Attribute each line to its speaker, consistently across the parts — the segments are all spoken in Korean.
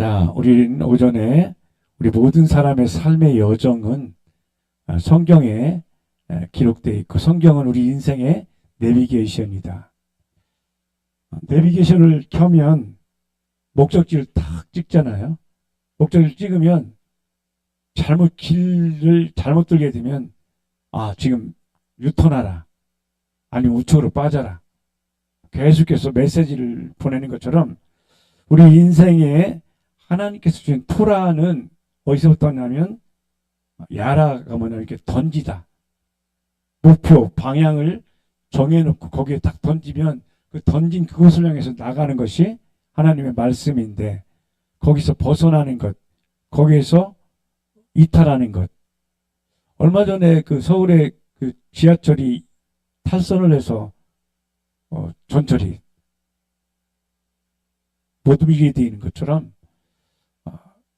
Speaker 1: 자, 우리는 오전에 우리 모든 사람의 삶의 여정은 성경에 기록되어 있고, 성경은 우리 인생의 내비게이션이다. 내비게이션을 켜면 목적지를 탁 찍잖아요. 목적지를 찍으면 길을 잘못 들게 되면, 지금 유턴하라, 아니면 우측으로 빠져라, 계속해서 메시지를 보내는 것처럼 우리 인생에 하나님께서 주신 토라는 어디서부터 왔냐면, 야라가 뭐냐, 이렇게 던지다. 목표, 방향을 정해놓고 거기에 딱 던지면 그 던진 그것을 향해서 나가는 것이 하나님의 말씀인데, 거기서 벗어나는 것, 거기에서 이탈하는 것. 얼마 전에 그 서울의 그 지하철이 탈선을 해서 전철이 못 움직이게 되는 것처럼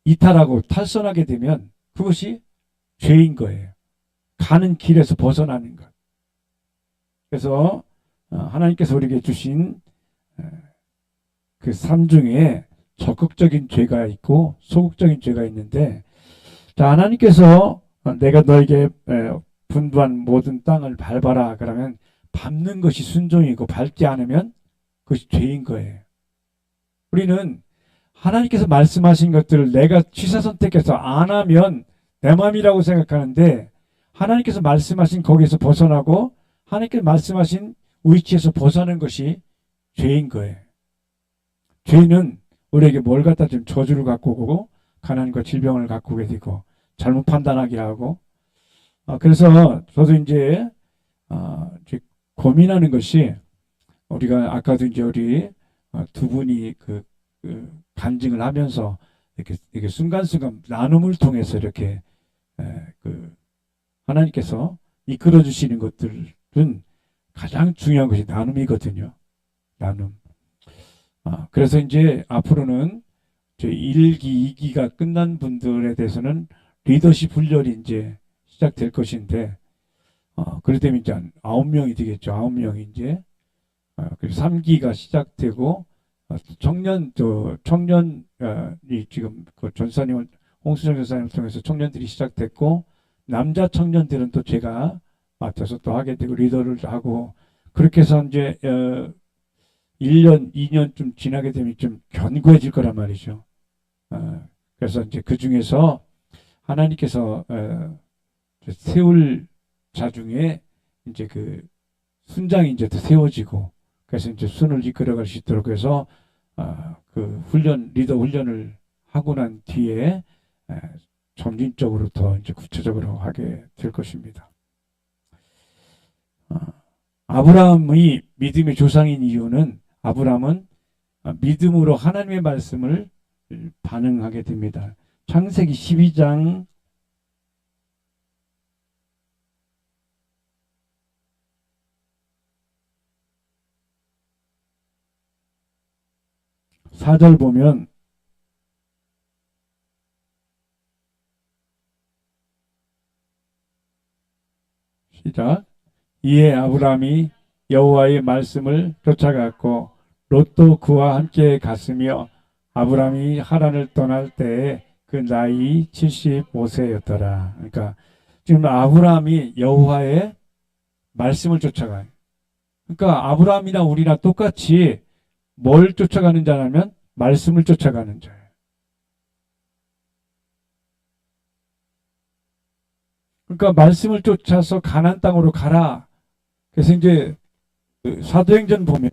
Speaker 1: 이탈하고 탈선하게 되면 그것이 죄인 거예요. 가는 길에서 벗어나는 것. 그래서 하나님께서 우리에게 주신 그 삶 중에 적극적인 죄가 있고 소극적인 죄가 있는데, 자, 하나님께서 내가 너에게 분부한 모든 땅을 밟아라 그러면 밟는 것이 순종이고, 밟지 않으면 그것이 죄인 거예요. 우리는 하나님께서 말씀하신 것들을 내가 취사 선택해서 안 하면 내 마음이라고 생각하는데, 하나님께서 말씀하신 거기에서 벗어나고 하나님께서 말씀하신 위치에서 벗어나는 것이 죄인 거예요. 죄는 우리에게 뭘 갖다 좀 저주를 갖고 오고 가난과 질병을 갖고 오게 되고 잘못 판단하게 하고, 그래서 저도 이제 고민하는 것이, 우리가 아까도 이제 우리 두 분이 그 간증을 하면서 이렇게 순간순간 나눔을 통해서 이렇게 그 하나님께서 이끌어 주시는 것들은 가장 중요한 것이 나눔이거든요. 나눔. 그래서 이제 앞으로는 저 1기, 2기가 끝난 분들에 대해서는 리더십 훈련이 이제 시작될 것인데, 그러되면 이제 9명이 되겠죠. 9명이 이제. 그리고 3기가 시작되고, 청년이 지금 그 전사님, 홍수정 전사님을 통해서 청년들이 시작됐고, 남자 청년들은 또 제가 맡아서 또 하게 되고, 리더를 하고, 그렇게 해서 이제 1년, 2년쯤 지나게 되면 좀 견고해질 거란 말이죠. 그래서 이제 그 중에서 하나님께서 세울 자 중에 이제 그 순장이 이제 세워지고, 그래서 이제 순을 이끌어갈 수 있도록 해서 그 리더 훈련을 하고 난 뒤에 점진적으로 더 이제 구체적으로 하게 될 것입니다. 아브라함의 믿음의 조상인 이유는, 아브라함은 믿음으로 하나님의 말씀을 반응하게 됩니다. 창세기 12장 4절 보면, 시작. 이에 아브라함이 여호와의 말씀을 쫓아갔고 롯도 그와 함께 갔으며, 아브라함이 하란을 떠날 때에 그 나이 75세였더라. 그러니까 지금 아브라함이 여호와의 말씀을 쫓아가요. 그러니까 아브라함이나 우리나 똑같이 뭘 쫓아가는 자냐면 말씀을 쫓아가는 자예요. 그러니까 말씀을 쫓아서 가나안 땅으로 가라. 그래서 이제 사도행전 보면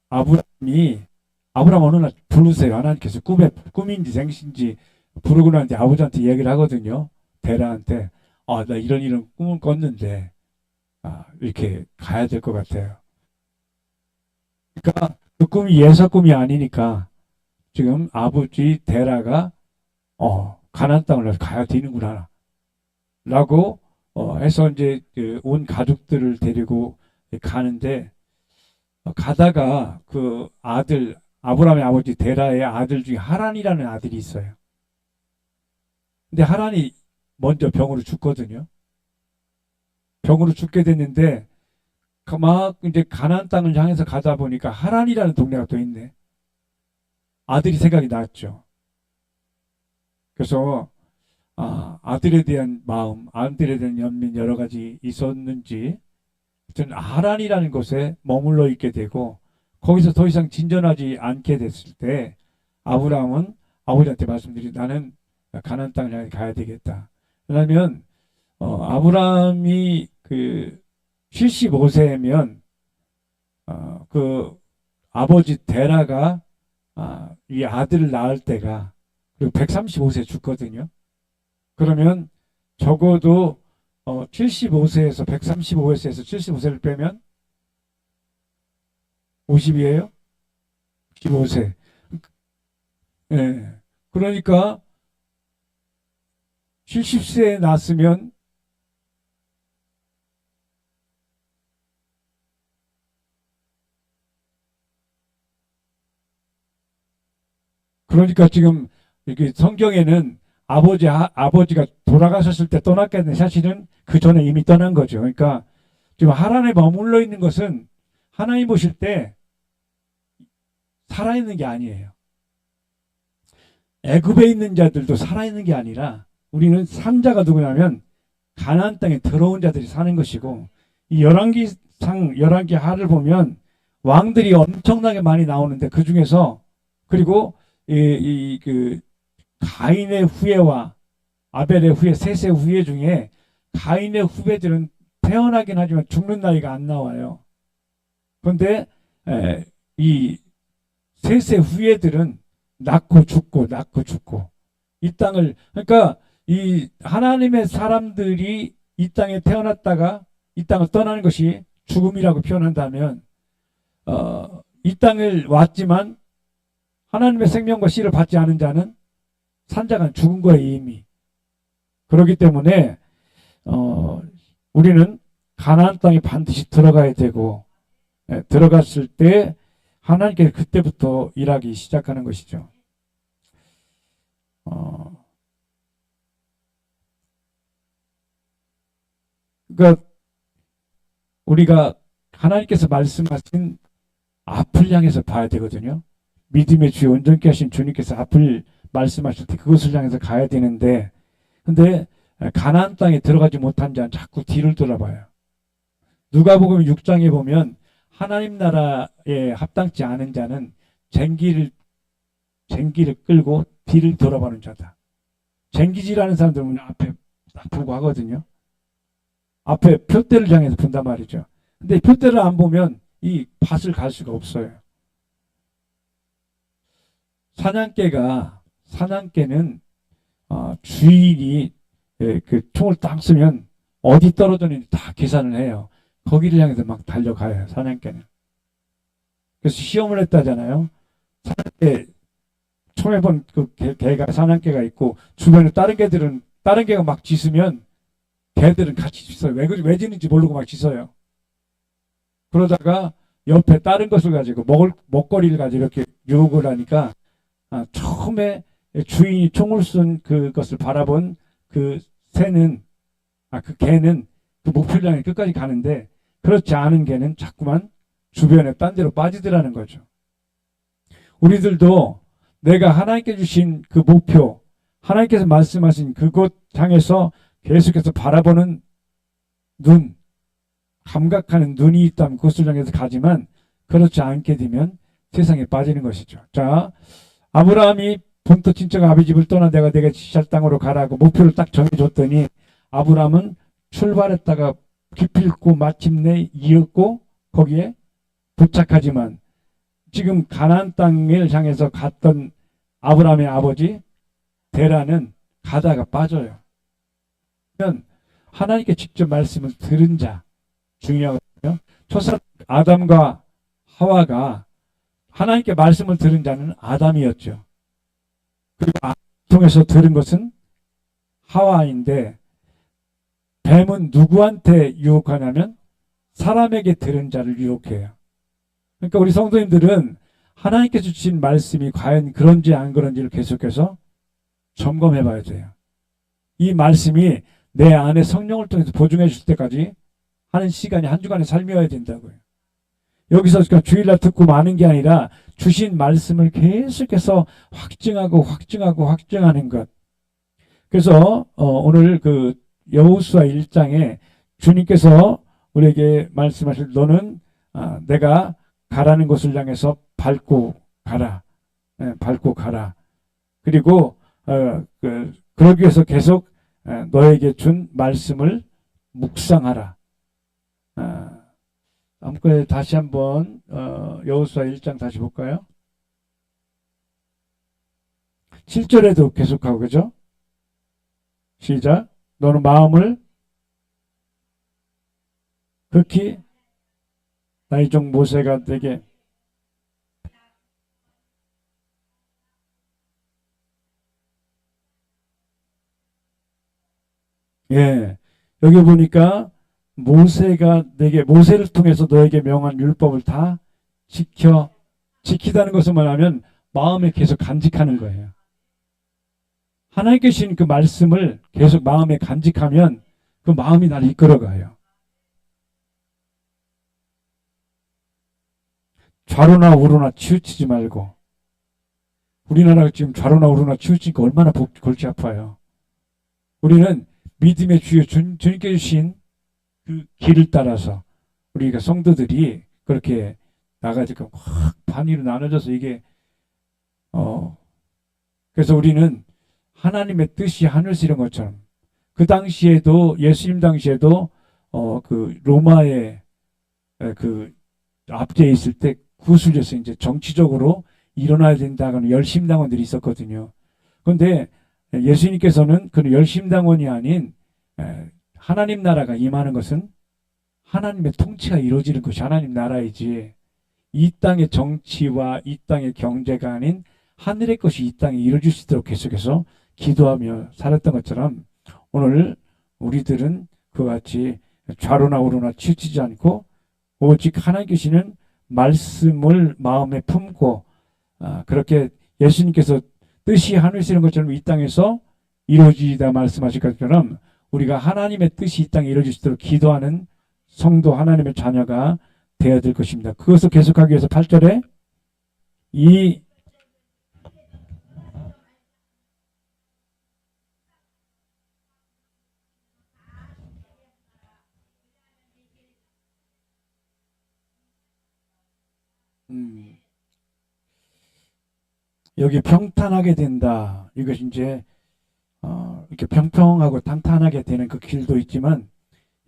Speaker 1: 아브라함 어느 날 부르세요. 하나님께서 꿈인지 생신지 부르고 난 뒤에 아버지한테 얘기를 하거든요. 데라한테 나 이런 꿈을 꿨는데 이렇게 가야 될 것 같아요. 그러니까 그 꿈이 예사 꿈이 아니니까 지금 아버지 데라가 가나안 땅을 가야 되는구나 라고 해서 이제 온 가족들을 데리고 가는데, 가다가 그 아들, 아브라함의 아버지 데라의 아들 중에 하란이라는 아들이 있어요. 근데 하란이 먼저 병으로 죽거든요. 병으로 죽게 됐는데 막 이제 가나안 땅을 향해서 가다 보니까 하란이라는 동네가 또 있네. 아들이 생각이 났죠. 그래서 아들에 대한 마음, 아들에 대한 연민 여러 가지 있었는지 하여튼 하란이라는 곳에 머물러 있게 되고 거기서 더 이상 진전하지 않게 됐을 때 아브라함은 아버지한테 말씀드린 나는 가나안 땅을 향해 가야 되겠다. 왜냐하면 아브라함이 그 75세면 그 아버지 데라가 이 아들을 낳을 때가 그리고 135세 죽거든요. 그러면 적어도 75세에서 135세에서 75세를 빼면 50이에요? 15세. 예. 그러니까 70세에 낳았으면 그러니까 지금 이게 성경에는 아버지가 돌아가셨을 때 떠났겠는데 사실은 그 전에 이미 떠난 거죠. 그러니까 지금 하란에 머물러 있는 것은 하나님 보실 때 살아있는 게 아니에요. 애굽에 있는 자들도 살아있는 게 아니라 우리는 산자가 누구냐면 가나안 땅에 들어온 자들이 사는 것이고 이 열왕기 하를 보면 왕들이 엄청나게 많이 나오는데 그 중에서 그리고 그 가인의 후예와 아벨의 후예, 셋의 후예 중에 가인의 후배들은 태어나긴 하지만 죽는 나이가 안 나와요. 그런데 이 셋의 후예들은 낳고 죽고 이 땅을 그러니까 이 하나님의 사람들이 이 땅에 태어났다가 이 땅을 떠나는 것이 죽음이라고 표현한다면 이 땅을 왔지만 하나님의 생명과 씨를 받지 않은 자는 산자가 죽은 거예요 이미. 그렇기 때문에 우리는 가나안 땅에 반드시 들어가야 되고 들어갔을 때 하나님께서 그때부터 일하기 시작하는 것이죠. 그러니까 우리가 하나님께서 말씀하신 앞을 향해서 봐야 되거든요. 믿음의 주에 온전케 하신 주님께서 앞을 말씀하실 때 그것을 향해서 가야 되는데 근데 가나안 땅에 들어가지 못한 자는 자꾸 뒤를 돌아봐요. 누가복음 6장에 보면 하나님 나라에 합당치 않은 자는 쟁기를 끌고 뒤를 돌아보는 자다. 쟁기질하는 사람들은 앞에 딱 보고 하거든요. 앞에 표대를 향해서 본단 말이죠. 근데 표대를 안 보면 이 밭을 갈 수가 없어요. 사냥개는 주인이 그 총을 딱 쓰면 어디 떨어졌는지 다 계산을 해요. 거기를 향해서 막 달려가요. 사냥개는. 그래서 시험을 했다잖아요. 사냥개 처음에 본 그 개가 사냥개가 있고 주변에 다른 개가 막 짖으면 개들은 같이 짖어요. 왜 짖는지 모르고 막 짖어요. 그러다가 옆에 다른 것을 가지고 먹거리를 가지고 이렇게 유혹을 하니까 처음에 주인이 총을 쏜 그것을 바라본 그 개는 그 목표를 향해 끝까지 가는데 그렇지 않은 개는 자꾸만 주변에 딴 데로 빠지더라는 거죠. 우리들도 내가 하나님께 주신 그 목표, 하나님께서 말씀하신 그곳 향해서 계속해서 바라보는 눈, 감각하는 눈이 있다면 그것을 향해서 가지만 그렇지 않게 되면 세상에 빠지는 것이죠. 자, 아브라함이 본토 친척 아비 집을 떠나 내가 지시할 땅으로 가라고 목표를 딱 정해줬더니 아브라함은 출발했다가 기필코 마침내 이었고 거기에 도착하지만 지금 가나안 땅을 향해서 갔던 아브라함의 아버지 데라는 가다가 빠져요. 그러면 하나님께 직접 말씀을 들은 자 중요하거든요. 초사 아담과 하와가 하나님께 말씀을 들은 자는 아담이었죠. 그리고 아담을 통해서 들은 것은 하와인데 뱀은 누구한테 유혹하냐면 사람에게 들은 자를 유혹해요. 그러니까 우리 성도님들은 하나님께서 주신 말씀이 과연 그런지 안 그런지를 계속해서 점검해 봐야 돼요. 이 말씀이 내 안에 성령을 통해서 보증해 줄 때까지 하는 시간이 한 주간의 삶이어야 된다고요. 여기서 주일날 듣고 마는 게 아니라 주신 말씀을 계속해서 확증하는 것. 그래서 오늘 그 여호수아 1장에 주님께서 우리에게 말씀하실 너는 내가 가라는 곳을 향해서 밟고 가라. 밟고 가라. 그리고 그러기 위해서 계속 너에게 준 말씀을 묵상하라. 한번 다시 한번 여호수아 1장 다시 볼까요? 7절에도 계속하고 그죠? 시작. 너는 마음을 극히 나의 종 모세가 되게 예 여기 보니까 모세를 통해서 너에게 명한 율법을 다 지키다는 것을 말하면 마음에 계속 간직하는 거예요. 하나님께 주신 그 말씀을 계속 마음에 간직하면 그 마음이 나를 이끌어가요. 좌로나 우로나 치우치지 말고. 우리나라가 지금 좌로나 우로나 치우치니까 얼마나 골치 아파요. 우리는 믿음의 주여 주님께 주신 그 길을 따라서 우리가 성도들이 그렇게 나가지고 확 반위로 나눠져서 이게 그래서 우리는 하나님의 뜻이 하늘에서 이런 것처럼 그 당시에도 예수님 당시에도 그 로마의 그 압제에 있을 때 구슬려서 이제 정치적으로 일어나야 된다는 열심당원들이 있었거든요. 그런데 예수님께서는 그 열심당원이 아닌 하나님 나라가 임하는 것은 하나님의 통치가 이루어지는 것이 하나님 나라이지 이 땅의 정치와 이 땅의 경제가 아닌 하늘의 것이 이 땅에 이루어질 수 있도록 계속해서 기도하며 살았던 것처럼 오늘 우리들은 그와 같이 좌로나 우로나 치우치지 않고 오직 하나님 계시는 말씀을 마음에 품고 그렇게 예수님께서 뜻이 하늘에서 이런 것처럼 이 땅에서 이루어지다 말씀하실 것처럼 우리가 하나님의 뜻이 이 땅에 이루어질 수 있도록 기도하는 성도 하나님의 자녀가 되어야 될 것입니다. 그것을 계속하기 위해서 8절에 여기 평탄하게 된다. 이것이 이제 이렇게 평평하고 탄탄하게 되는 그 길도 있지만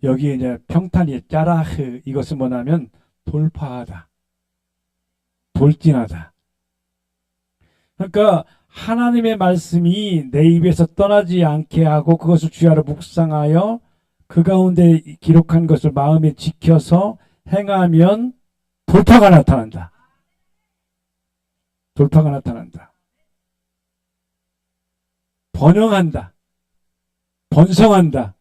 Speaker 1: 여기에 이제 평탄이 짜라흐 이것은 뭐냐면 돌파하다, 돌진하다. 그러니까 하나님의 말씀이 내 입에서 떠나지 않게 하고 그것을 주야로 묵상하여 그 가운데 기록한 것을 마음에 지켜서 행하면 돌파가 나타난다. 돌파가 나타난다. 번영한다. 번성한다.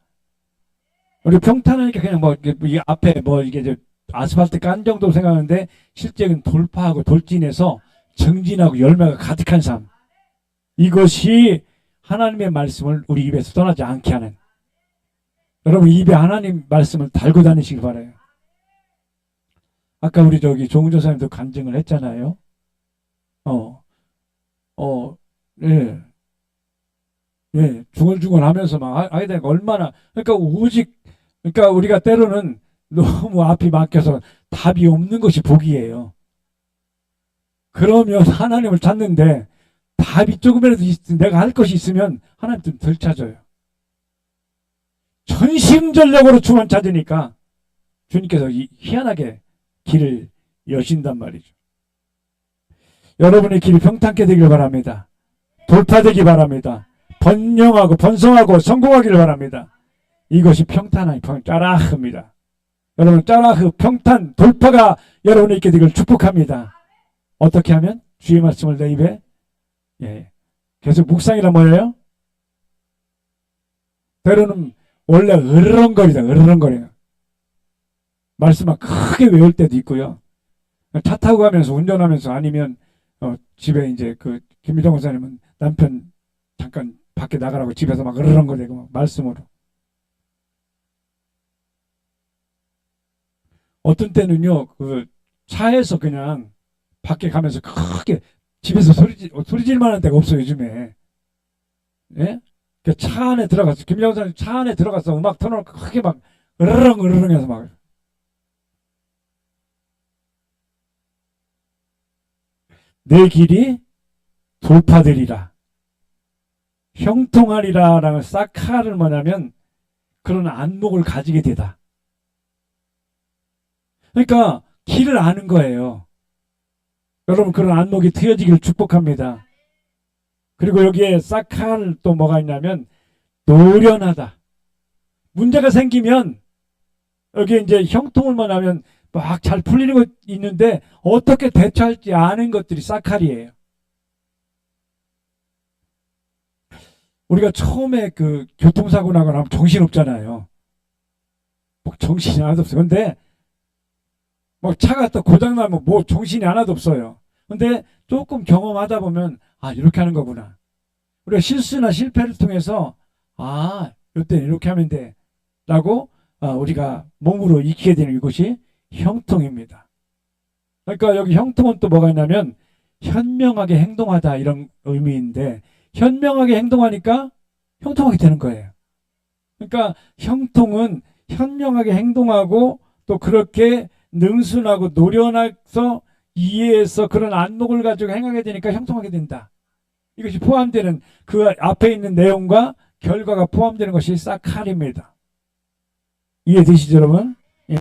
Speaker 1: 우리 평탄하니까 그냥 뭐 이게 앞에 뭐 이게 아스팔트 깐 정도 생각하는데 실제는 돌파하고 돌진해서 정진하고 열매가 가득한 삶. 이것이 하나님의 말씀을 우리 입에서 떠나지 않게 하는. 여러분 입에 하나님 말씀을 달고 다니시기 바라요. 아까 우리 조은조 사님도 간증을 했잖아요. 예. 예, 중얼중얼 하면서 막 아이들가 얼마나 그러니까 그러니까 우리가 때로는 너무 앞이 막혀서 답이 없는 것이 복이에요. 그러면 하나님을 찾는데 답이 조금이라도 내가 할 것이 있으면 하나님 좀 덜 찾아요. 전심전력으로 주만 찾으니까 주님께서 희한하게 길을 여신단 말이죠. 여러분의 길이 평탄케 되길 바랍니다. 돌파되기 바랍니다. 번영하고 번성하고 성공하기를 바랍니다. 이것이 평탄한 짜라흐입니다. 여러분 짜라흐 평탄 돌파가 여러분의 있게 되기를 축복합니다. 어떻게 하면? 주의 말씀을 내 입에 계속 묵상이란 뭐예요? 때로는 원래 으르렁거려 말씀만 크게 외울 때도 있고요. 차 타고 가면서 운전하면서 아니면 집에 이제 그 김미정 목사님은 남편 잠깐 밖에 나가라고 집에서 막 으르렁거리고 막 말씀으로. 어떤 때는요 그 차에서 그냥 밖에 가면서 크게 집에서 소리 지를 만한 데가 없어요, 요즘에. 예? 그 차 안에 들어가서, 김정은 사님 차 안에 들어가서 음악 틀어놓고 크게 막, 으르렁, 으르렁 해서 막. 내 길이 돌파되리라. 형통하리라. 라는 사카를 뭐냐면, 그런 안목을 가지게 되다. 그러니까, 길을 아는 거예요. 여러분, 그런 안목이 트여지기를 축복합니다. 그리고 여기에 사카를 또 뭐가 있냐면, 노련하다. 문제가 생기면 여기 이제 형통을 만하면 막 잘 풀리는 것 있는데 어떻게 대처할지 아는 것들이 사칼이에요. 우리가 처음에 그 교통사고 나거나 하면 정신없잖아요. 뭐 정신이 하나도 없어요. 근데 막 차가 또 고장나면 뭐 정신이 하나도 없어요. 근데 조금 경험하다 보면 아 이렇게 하는 거구나. 우리가 실수나 실패를 통해서 아 이때 이렇게 하면 돼 라고 우리가 몸으로 익히게 되는 이것이 형통입니다. 그러니까 여기 형통은 또 뭐가 있냐면 현명하게 행동하다 이런 의미인데 현명하게 행동하니까 형통하게 되는 거예요. 그러니까 형통은 현명하게 행동하고 또 그렇게 능순하고 노련해서 이해해서 그런 안목을 가지고 행하게 되니까 형통하게 된다. 이것이 포함되는 그 앞에 있는 내용과 결과가 포함되는 것이 사칼입니다. 이해되시죠, 여러분? 예.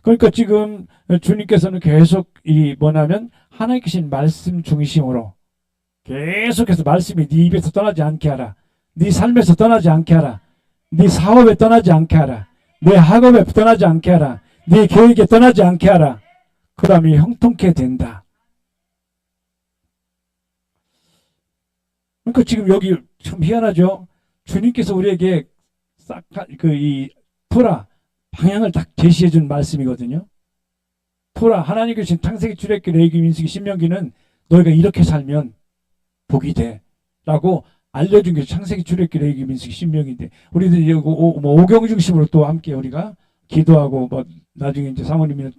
Speaker 1: 그러니까 지금 주님께서는 계속 이 뭐냐면 하나님께 주신 말씀 중심으로 계속해서 말씀이 네 입에서 떠나지 않게 하라. 네 삶에서 떠나지 않게 하라. 네 사업에 떠나지 않게 하라. 내 학업에 떠나지 않게 하라. 네 계획에 떠나지 않게 하라. 그러면 형통케 된다. 그러니까 지금 여기 참 희한하죠. 주님께서 우리에게 싹 이 토라 방향을 딱 제시해 준 말씀이거든요. 토라 하나님께 주신 창세기 출애굽기 레위기 민수기 신명기는 너희가 이렇게 살면 복이 돼 라고 알려준 게 창세기 출애굽기 레위기 민수기 신명기인데 우리들 이제 오경 중심으로 또 함께 우리가 기도하고 뭐 나중에 이제 사모님이나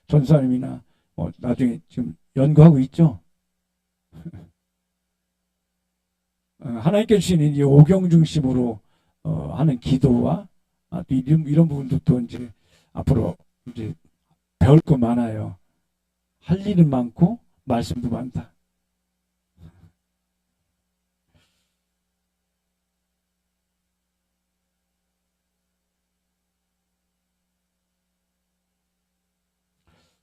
Speaker 1: 전사님이나 나중에 지금 연구하고 있죠. 하나님께 주신 이제 오경 중심으로 하는 기도와 이런 부분도 이제 앞으로 이제 배울 거 많아요. 할 일은 많고 말씀도 많다.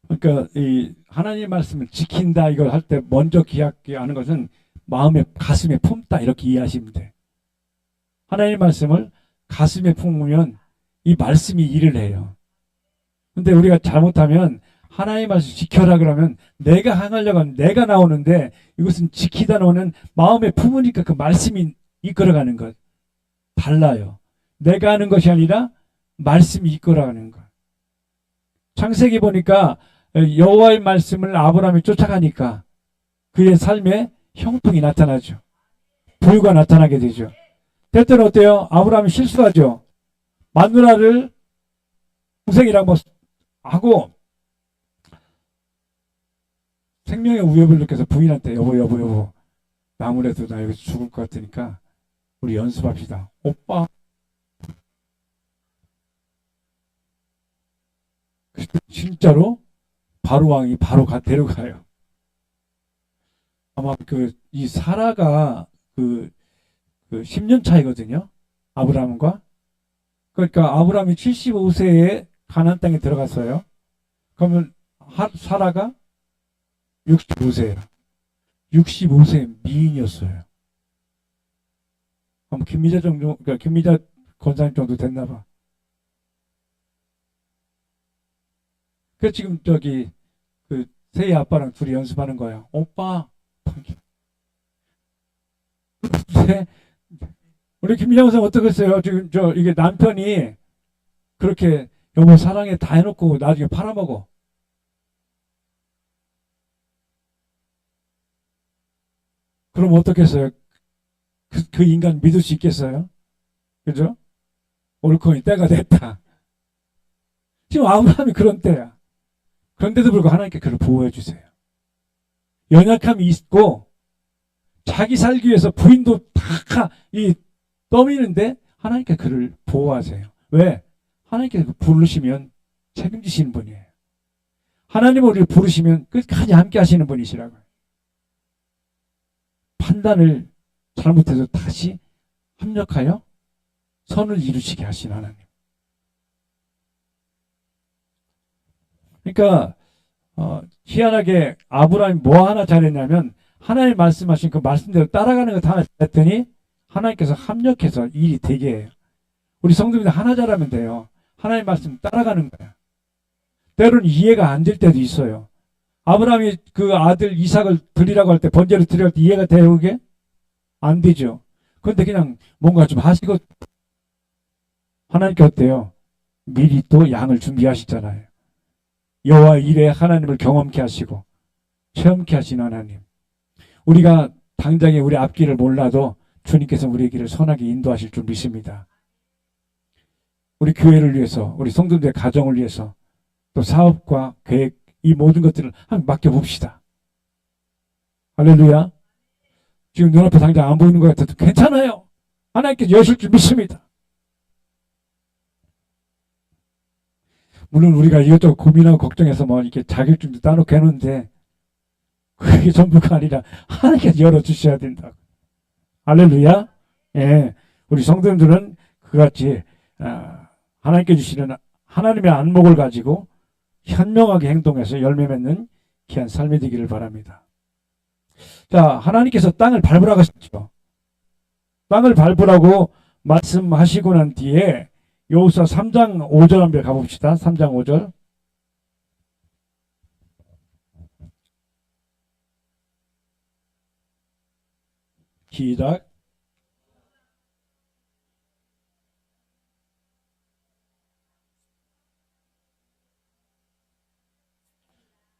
Speaker 1: 그러니까 이 하나님의 말씀을 지킨다 이걸 할 때 먼저 기억하는 것은 마음에 가슴에 품다 이렇게 이해하시면 돼. 하나님의 말씀을 가슴에 품으면 이 말씀이 일을 해요. 근데 우리가 잘못하면 하나님의 말씀 지켜라 그러면 내가 항하려고 하면 내가 나오는데 이것은 지키다 놓는 마음에 품으니까 그 말씀이 이끌어가는 것. 달라요. 내가 하는 것이 아니라 말씀이 이끌어가는 것. 창세기 보니까 여호와의 말씀을 아브라함이 쫓아가니까 그의 삶에 형통이 나타나죠. 부유가 나타나게 되죠. 때때로 어때요? 아브라함이 실수하죠. 마누라를 동생이라고 하고 생명의 위협을 느껴서 부인한테 여보 아무래도 나 여기서 죽을 것 같으니까 우리 연습합시다. 오빠 진짜로 바로 왕이 바로 데려가요. 아마 이 사라가 그 10년 차이거든요. 아브라함과. 그러니까 아브라함이 75세에 가나안 땅에 들어갔어요. 그러면 사라가 65세예요. 65세 미인이었어요. 그럼 김미자 정도, 그러니까 김미자 권사님 정도 됐나 봐. 그래서 지금 그 세희 아빠랑 둘이 연습하는 거예요. 오빠. 네. 우리 김미장 선생 어떻겠어요? 지금 이게 남편이 그렇게 여보 사랑해 다 해놓고 나중에 팔아먹어. 그럼 어떻겠어요? 그 인간 믿을 수 있겠어요? 그죠? 옳거니 때가 됐다. 지금 아브라함이 그런 때야. 그런데도 불구하고 하나님께 그를 보호해 주세요. 연약함이 있고 자기 살기 위해서 부인도 다 떠미는데 하나님께 그를 보호하세요. 왜? 하나님께서 부르시면 책임지시는 분이에요. 하나님은 우리를 부르시면 끝까지 함께 하시는 분이시라고요. 판단을 잘못해서 다시 합력하여 선을 이루시게 하신 하나님. 그러니까 희한하게 아브라함이 뭐 하나 잘했냐면 하나님 말씀하신 그 말씀대로 따라가는 것 하나 잘했더니 하나님께서 합력해서 일이 되게 해요. 우리 성도님들 하나 잘하면 돼요. 하나님 말씀 따라가는 거야. 때로는 이해가 안 될 때도 있어요. 아브라함이 그 아들 이삭을 드리라고 할 때, 번제를 드리라고 할 때 이해가 돼요, 그게? 안 되죠. 그런데 그냥 뭔가 좀 하시고, 하나님께 어때요? 미리 또 양을 준비하시잖아요. 여호와 일에 하나님을 경험케 하시고, 체험케 하신 하나님. 우리가 당장에 우리 앞길을 몰라도 주님께서 우리의 길을 선하게 인도하실 줄 믿습니다. 우리 교회를 위해서, 우리 성도들의 가정을 위해서, 또 사업과 계획, 이 모든 것들을 한번 맡겨봅시다. 할렐루야. 지금 눈앞에 당장 안 보이는 것 같아도 괜찮아요. 하나님께서 여실 줄 믿습니다. 물론 우리가 이것저것 고민하고 걱정해서 뭐 이렇게 자격증도 따놓고 해놓는데 그게 전부가 아니라 하나님께서 열어주셔야 된다고. 할렐루야. 예, 우리 성도님들은 그같이 하나님께 주시는 하나님의 안목을 가지고 현명하게 행동해서 열매 맺는 귀한 삶이 되기를 바랍니다. 자, 하나님께서 땅을 밟으라고 하셨죠. 땅을 밟으라고 말씀하시고 난 뒤에 여호수아 3장 5절 한번 가봅시다. 3장 5절. 시작.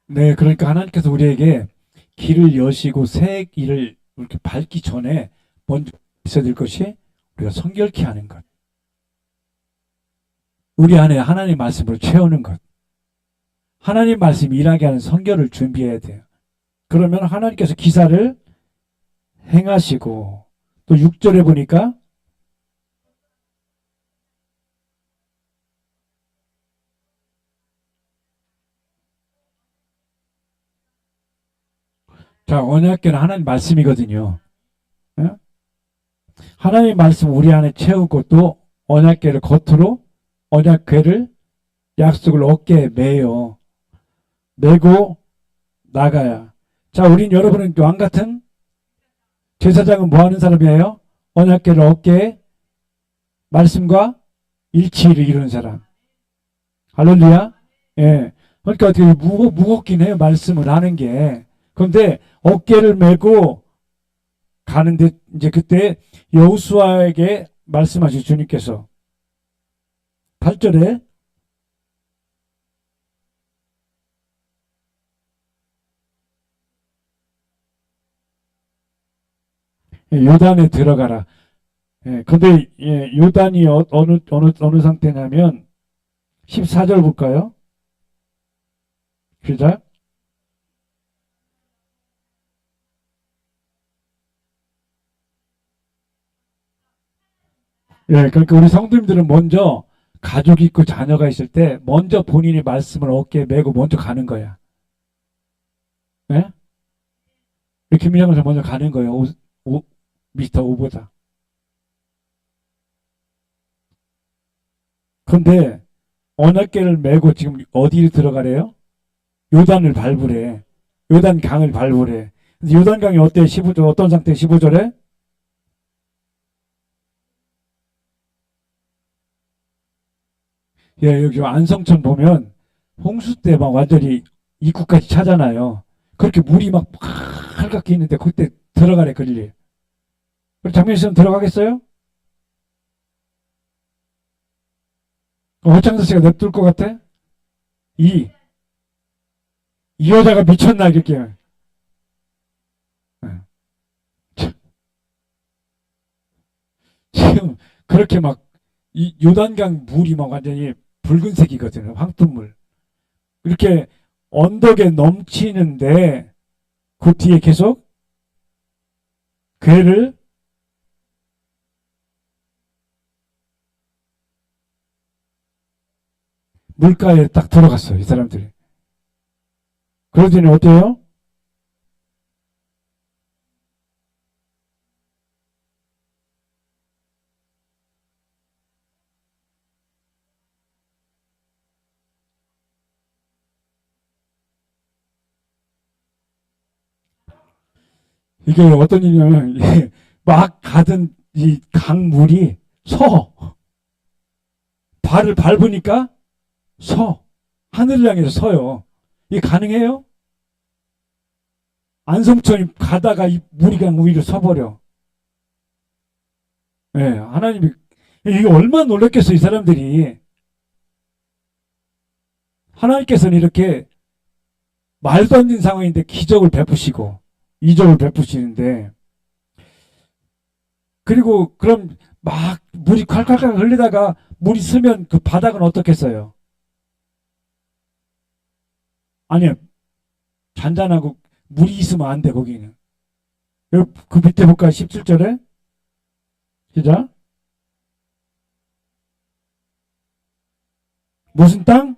Speaker 1: 네, 그러니까 하나님께서 우리에게 길을 여시고 새 길을 이렇게 밟기 전에 먼저 있어야 될 것이 우리가 성결케 하는 것. 우리 안에 하나님 말씀을 채우는 것. 하나님 말씀 일하게 하는 성결을 준비해야 돼요. 그러면 하나님께서 기사를 행하시고 또 6절에 보니까 자, 언약궤는 하나님 말씀이거든요. 예? 하나님 말씀 우리 안에 채우고 또 언약궤를 겉으로 언약궤를 약속을 어깨에 매요. 메고 나가야. 자, 우린 여러분은 왕 같은 제사장은 뭐 하는 사람이에요? 언약궤를 어깨에 말씀과 일치를 이루는 사람. 할렐루야. 예. 그러니까 어떻게 무겁긴 해요. 말씀을 하는 게. 그런데 어깨를 메고 가는데 이제 그때 여호수아에게 말씀하신 주님께서 8절에 요단에 들어가라. 예, 근데 요단이 어느 상태냐면 14절 볼까요? 시작. 예, 그러니까 우리 성도님들은 먼저 가족이 있고 자녀가 있을 때 먼저 본인의 말씀을 어깨에 메고 먼저 가는 거야. 예? 김민영을 먼저 가는 거예요. 미스터 5보다. 그런데 언약궤를 메고 지금 어디를 들어가래요? 요단을 밟으래. 요단 강을 밟으래. 요단 강이 어때? 15절 어떤 상태? 15절에 예, 여기 안성천 보면 홍수 때 막 완전히 입구까지 차잖아요. 그렇게 물이 막 빨갛게 있는데 그때 들어가래 그릴리. 장면 있으면 들어가겠어요? 허창서 씨가 냅둘 것 같아? 이 여자가 미쳤나 이렇게. 지금 그렇게 막 이 요단강 물이 막 완전히 붉은색이거든요. 황토물. 이렇게 언덕에 넘치는데 그 뒤에 계속 괴를 물가에 딱 들어갔어요. 이 사람들이. 그러더니 어때요? 이게 어떤 일이냐면 막 가던 이 강물이 서. 발을 밟으니까 서. 하늘을 향해서 서요. 이게 가능해요? 안성천이 가다가 이 물이 그냥 위로 서버려. 예, 하나님이, 이게 얼마나 놀랐겠어, 이 사람들이. 하나님께서는 이렇게 말도 안 되는 상황인데 기적을 베푸시고, 이적을 베푸시는데, 그리고 그럼 막 물이 콸콸콸 흘리다가 물이 쓰면 그 바닥은 어떻겠어요? 아니요. 잔잔하고 물이 있으면 안 돼, 거기는. 그 밑에 볼까요? 17절에? 시작. 무슨 땅?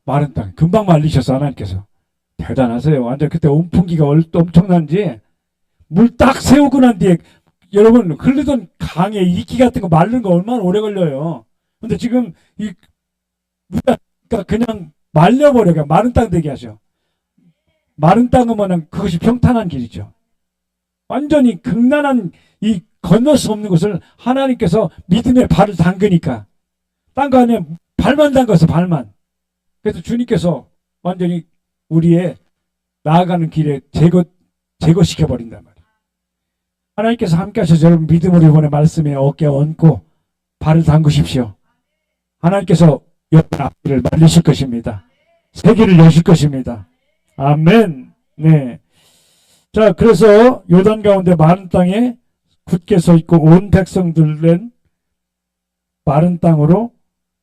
Speaker 1: 마른 땅. 금방 말리셨어, 하나님께서. 대단하세요. 완전 그때 온풍기가 엄청난지 물 딱 세우고 난 뒤에 여러분 흐르던 강에 이끼 같은 거 마르는 거 얼마나 오래 걸려요. 근데 지금 이 그러니까 그냥 말려버려요. 마른 땅 되게 하셔. 마른 땅이면 그것이 평탄한 길이죠. 완전히 극난한 이 건널 수 없는 것을 하나님께서 믿음의 발을 담그니까 땅 거 안에 발만 담가서 발만. 그래서 주님께서 완전히 우리의 나아가는 길에 제거시켜버린단 말이에요. 하나님께서 함께 하셔서 여러분 믿음으로 이번에 말씀에 어깨 얹고 발을 담그십시오. 하나님께서 여러분 앞길을 말리실 것입니다. 세계를 여실 것입니다. 아멘. 네. 자, 그래서 요단 가운데 마른 땅에 굳게 서 있고 온 백성들은 마른 땅으로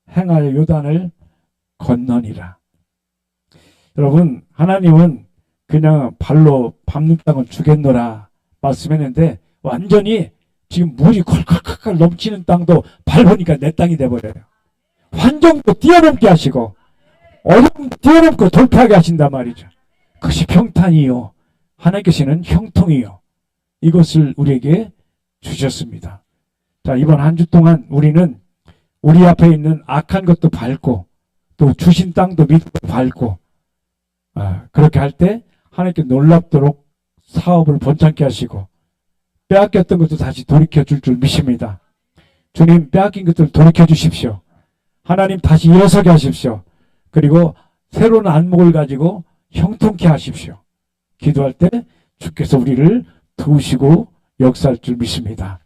Speaker 1: 행하여 요단을 건너니라. 여러분, 하나님은 그냥 발로 밟는 땅을 주겠노라 말씀했는데 완전히 지금 물이 콸콸콸 넘치는 땅도 밟으니까 내 땅이 돼버려요. 환경도 뛰어넘게 하시고 어려움 뛰어넘고 돌파하게 하신단 말이죠. 그것이 평탄이요. 하나님께서는 형통이요. 이것을 우리에게 주셨습니다. 자, 이번 한 주 동안 우리는 우리 앞에 있는 악한 것도 밟고 또 주신 땅도 믿고 밟고 그렇게 할 때 하나님께 놀랍도록 사업을 번창케 하시고 빼앗겼던 것도 다시 돌이켜 줄 믿습니다. 주님 빼앗긴 것들을 돌이켜 주십시오. 하나님 다시 일어서게 하십시오. 그리고 새로운 안목을 가지고 형통케 하십시오. 기도할 때 주께서 우리를 도우시고 역사할 줄 믿습니다.